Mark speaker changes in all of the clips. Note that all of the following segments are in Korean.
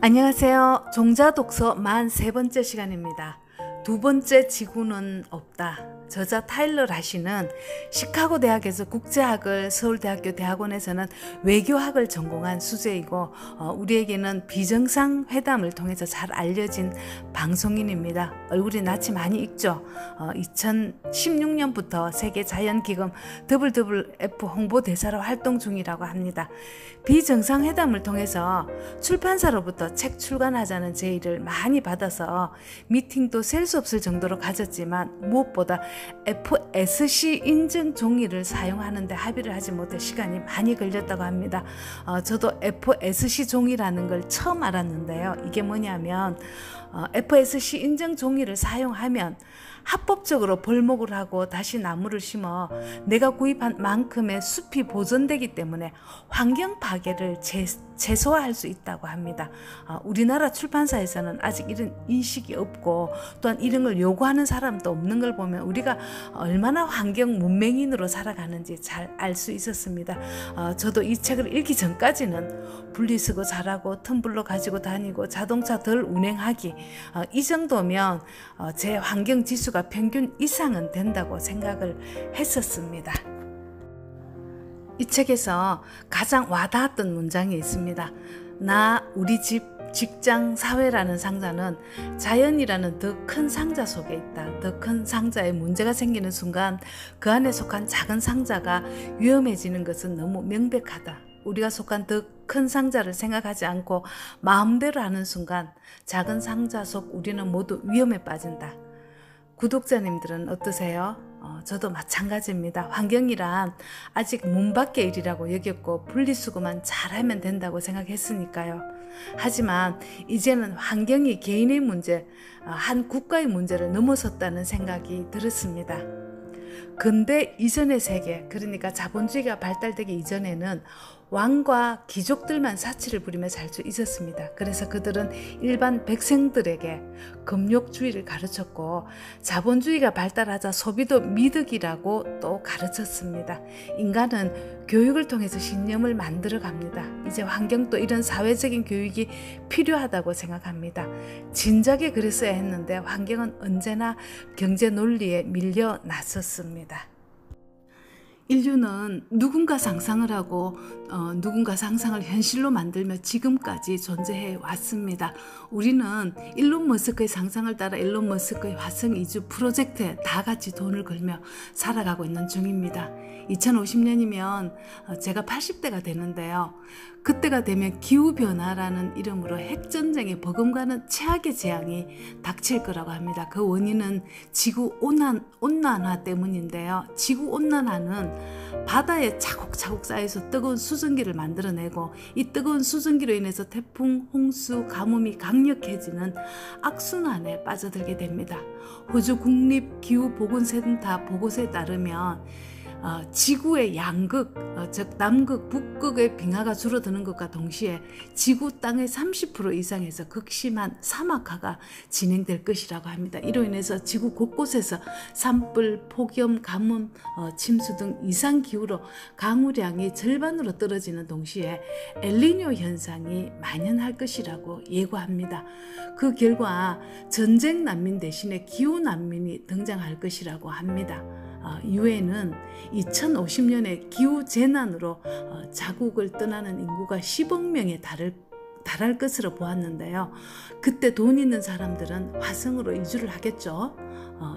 Speaker 1: 안녕하세요. 종자독서 43번째 시간입니다. 두 번째 지구는 없다. 저자 타일러 라시는 시카고 대학에서 국제학을, 서울대학교 대학원에서는 외교학을 전공한 수재이고 우리에게는 비정상 회담을 통해서 잘 알려진 방송인입니다. 얼굴이 낯이 많이 익죠. 2016년부터 세계자연기금 WWF 홍보대사로 활동 중이라고 합니다. 비정상회담을 통해서 출판사로부터 책 출간하자는 제의를 많이 받아서 미팅도 셀 수 없을 정도로 가졌지만 무엇보다 FSC 인증 종이를 사용하는 데 합의를 하지 못해 시간이 많이 걸렸다고 합니다. 저도 FSC 종이라는 걸 처음 알았는데요. 이게 뭐냐면 FSC 인증 종이를 사용하면 합법적으로 벌목을 하고 다시 나무를 심어 내가 구입한 만큼의 숲이 보존되기 때문에 환경 파괴를 최소화할 수 있다고 합니다. 우리나라 출판사에서는 아직 이런 인식이 없고 또한 이런 걸 요구하는 사람도 없는 걸 보면 우리가 얼마나 환경 문명인으로 살아가는지 잘 알 수 있었습니다. 저도 이 책을 읽기 전까지는 분리수거 잘하고 텀블러 가지고 다니고 자동차 덜 운행하기 이 정도면 제 환경 지수가 평균 이상은 된다고 생각을 했었습니다. 이 책에서 가장 와닿았던 문장이 있습니다. 나, 우리 집, 직장, 사회라는 상자는 자연이라는 더 큰 상자 속에 있다. 더 큰 상자에 문제가 생기는 순간 그 안에 속한 작은 상자가 위험해지는 것은 너무 명백하다. 우리가 속한 더 큰 상자를 생각하지 않고 마음대로 하는 순간 작은 상자 속 우리는 모두 위험에 빠진다. 구독자님들은 어떠세요? 저도 마찬가지입니다. 환경이란 아직 문 밖의 일이라고 여겼고 분리수거만 잘하면 된다고 생각했으니까요. 하지만 이제는 환경이 개인의 문제, 한 국가의 문제를 넘어섰다는 생각이 들었습니다. 근대 이전의 세계, 그러니까 자본주의가 발달되기 이전에는 왕과 귀족들만 사치를 부리며 살 수 있었습니다. 그래서 그들은 일반 백성들에게 금욕주의를 가르쳤고 자본주의가 발달하자 소비도 미덕이라고 또 가르쳤습니다. 인간은 교육을 통해서 신념을 만들어 갑니다. 이제 환경도 이런 사회적인 교육이 필요하다고 생각합니다. 진작에 그랬어야 했는데 환경은 언제나 경제 논리에 밀려 났었습니다. 인류는 누군가 상상을 하고 누군가 상상을 현실로 만들며 지금까지 존재해 왔습니다. 우리는 일론 머스크의 상상을 따라 일론 머스크의 화성 이주 프로젝트에 다 같이 돈을 걸며 살아가고 있는 중입니다. 2050년이면 제가 80대가 되는데요. 그때가 되면 기후변화라는 이름으로 핵전쟁에 버금가는 최악의 재앙이 닥칠 거라고 합니다. 그 원인은 지구온난화 때문인데요. 지구온난화는 바다에 차곡차곡 쌓여서 뜨거운 수증기를 만들어내고 이 뜨거운 수증기로 인해서 태풍, 홍수, 가뭄이 강력해지는 악순환에 빠져들게 됩니다. 호주 국립기후보건센터 보고서에 따르면 지구의 양극, 즉 남극, 북극의 빙하가 줄어드는 것과 동시에 지구 땅의 30% 이상에서 극심한 사막화가 진행될 것이라고 합니다. 이로 인해서 지구 곳곳에서 산불, 폭염, 가뭄, 침수 등 이상기후로 강우량이 절반으로 떨어지는 동시에 엘니뇨 현상이 만연할 것이라고 예고합니다. 그 결과 전쟁 난민 대신에 기후 난민이 등장할 것이라고 합니다. 유엔은 2050년에 기후재난으로 자국을 떠나는 인구가 10억 명에 달할 것으로 보았는데요. 그때 돈 있는 사람들은 화성으로 이주를 하겠죠.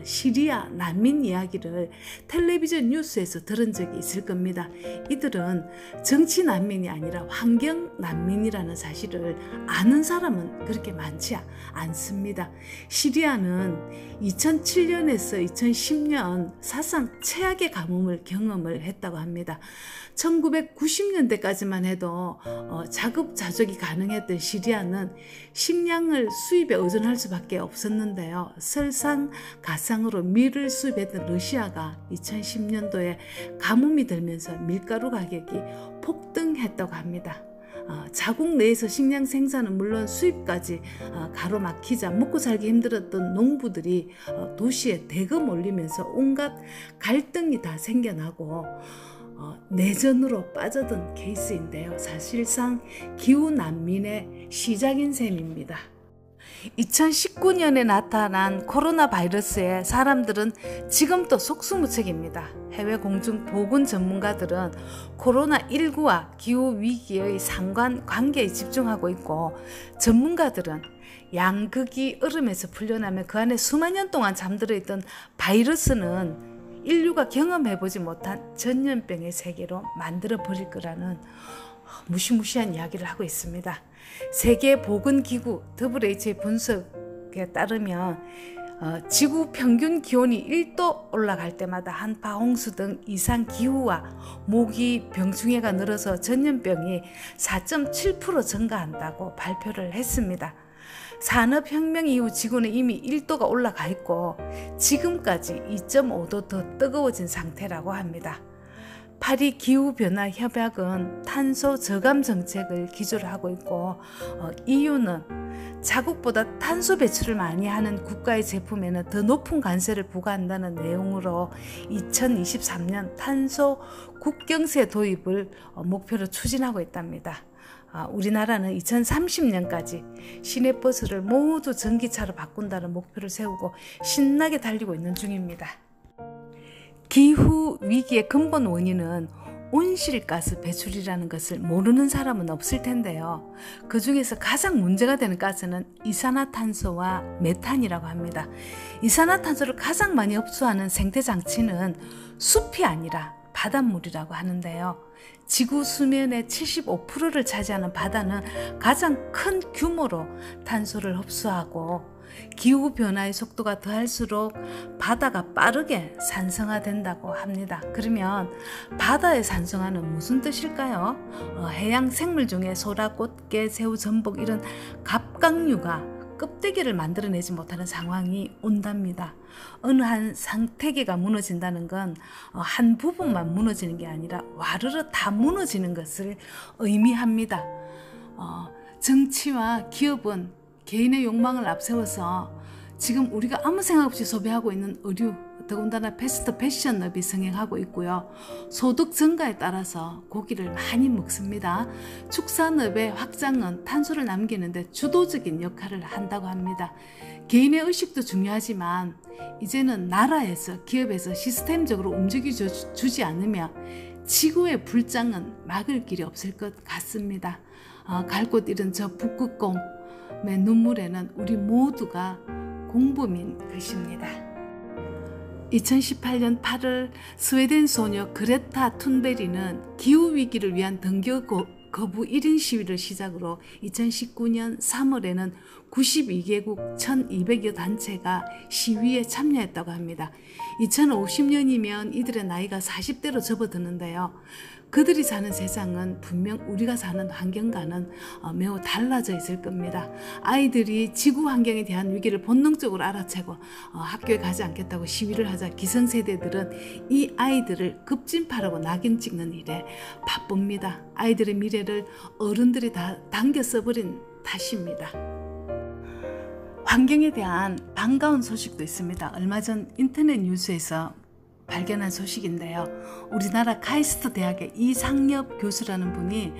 Speaker 1: 시리아 난민 이야기를 텔레비전 뉴스에서 들은 적이 있을 겁니다. 이들은 정치 난민이 아니라 환경 난민이라는 사실을 아는 사람은 그렇게 많지 않습니다. 시리아는 2007년에서 2010년 사상 최악의 가뭄을 경험을 했다고 합니다. 1990년대까지만 해도 자급자족이 가능했던 시리아는 식량을 수입에 의존할 수밖에 없었는데요. 설상가상으로 밀을 수입했던 러시아가 2010년도에 가뭄이 들면서 밀가루 가격이 폭등했다고 합니다. 자국 내에서 식량 생산은 물론 수입까지 가로막히자 먹고 살기 힘들었던 농부들이 도시에 대거 몰리면서 온갖 갈등이 다 생겨나고 내전으로 빠져든 케이스인데요. 사실상 기후 난민의 시작인 셈입니다. 2019년에 나타난 코로나 바이러스에 사람들은 지금도 속수무책입니다. 해외 공중보건 전문가들은 코로나19와 기후위기의 상관관계에 집중하고 있고, 전문가들은 양극이 얼음에서 풀려나면 그 안에 수만 년 동안 잠들어 있던 바이러스는 인류가 경험해보지 못한 전염병의 세계로 만들어버릴 거라는 무시무시한 이야기를 하고 있습니다. 세계보건기구 WHO의 분석에 따르면 지구 평균 기온이 1도 올라갈 때마다 한파, 홍수 등 이상 기후와 모기, 병충해가 늘어서 전염병이 4.7% 증가한다고 발표를 했습니다. 산업혁명 이후 지구는 이미 1도가 올라가 있고 지금까지 2.5도 더 뜨거워진 상태라고 합니다. 파리 기후변화협약은 탄소 저감 정책을 기조로 하고 있고, EU는 자국보다 탄소 배출을 많이 하는 국가의 제품에는 더 높은 관세를 부과한다는 내용으로 2023년 탄소 국경세 도입을 목표로 추진하고 있답니다. 우리나라는 2030년까지 시내버스를 모두 전기차로 바꾼다는 목표를 세우고 신나게 달리고 있는 중입니다. 기후 위기의 근본 원인은 온실가스 배출이라는 것을 모르는 사람은 없을 텐데요. 그 중에서 가장 문제가 되는 가스는 이산화탄소와 메탄이라고 합니다. 이산화탄소를 가장 많이 흡수하는 생태장치는 숲이 아니라 바닷물이라고 하는데요. 지구 수면의 75%를 차지하는 바다는 가장 큰 규모로 탄소를 흡수하고, 기후변화의 속도가 더할수록 바다가 빠르게 산성화된다고 합니다. 그러면 바다의 산성화는 무슨 뜻일까요? 해양 생물 중에 소라, 꽃게, 새우, 전복 이런 갑각류가 껍데기를 만들어내지 못하는 상황이 온답니다. 어느 한 생태계가 무너진다는 건 한 부분만 무너지는 게 아니라 와르르 다 무너지는 것을 의미합니다. 정치와 기업은 개인의 욕망을 앞세워서 지금 우리가 아무 생각 없이 소비하고 있는 의류, 더군다나 패스트 패션업이 성행하고 있고요. 소득 증가에 따라서 고기를 많이 먹습니다. 축산업의 확장은 탄소를 남기는데 주도적인 역할을 한다고 합니다. 개인의 의식도 중요하지만 이제는 나라에서, 기업에서 시스템적으로 움직여주지 않으면 지구의 불장은 막을 길이 없을 것 같습니다. 갈 곳 잃은 저 북극곰의 눈물에는 우리 모두가 공범인 것입니다. 2018년 8월 스웨덴 소녀 그레타 툰베리는 기후위기를 위한 등교 거부 1인 시위를 시작으로 2019년 3월에는 92개국 1200여 단체가 시위에 참여했다고 합니다. 2050년이면 이들의 나이가 40대로 접어드는데요. 그들이 사는 세상은 분명 우리가 사는 환경과는 매우 달라져 있을 겁니다. 아이들이 지구 환경에 대한 위기를 본능적으로 알아채고 학교에 가지 않겠다고 시위를 하자 기성세대들은 이 아이들을 급진파라고 낙인 찍는 일에 바쁩니다. 아이들의 미래를 어른들이 다 당겨 써버린 탓입니다. 환경에 대한 반가운 소식도 있습니다. 얼마 전 인터넷 뉴스에서 발견한 소식인데요. 우리나라 카이스트 대학의 이상엽 교수라는 분이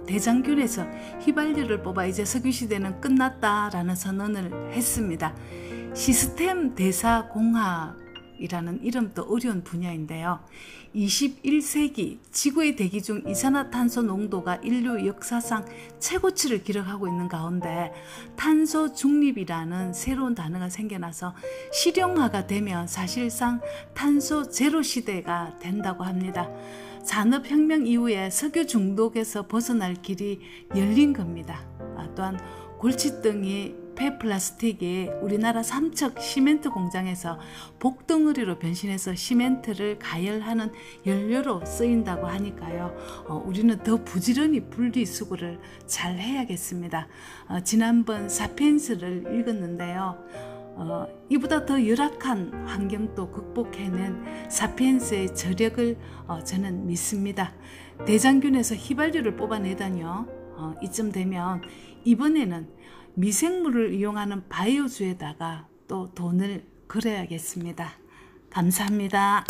Speaker 1: 대장균에서 휘발유를 뽑아 이제 석유시대는 끝났다라는 선언을 했습니다. 시스템 대사공학이라는 이름도 어려운 분야인데요. 21세기 지구의 대기 중 이산화탄소 농도가 인류 역사상 최고치를 기록하고 있는 가운데 탄소 중립이라는 새로운 단어가 생겨나서 실용화가 되면 사실상 탄소 제로 시대가 된다고 합니다. 산업혁명 이후에 석유 중독에서 벗어날 길이 열린 겁니다. 또한 골칫덩이 폐플라스틱이 우리나라 삼척 시멘트 공장에서 복덩어리로 변신해서 시멘트를 가열하는 연료로 쓰인다고 하니까요. 우리는 더 부지런히 분리수거를 잘 해야겠습니다. 지난번 사피엔스를 읽었는데요. 이보다 더 열악한 환경도 극복해낸 사피엔스의 저력을 저는 믿습니다. 대장균에서 휘발유를 뽑아내다니요. 이쯤 되면 이번에는 미생물을 이용하는 바이오주에다가 또 돈을 걸어야겠습니다. 감사합니다.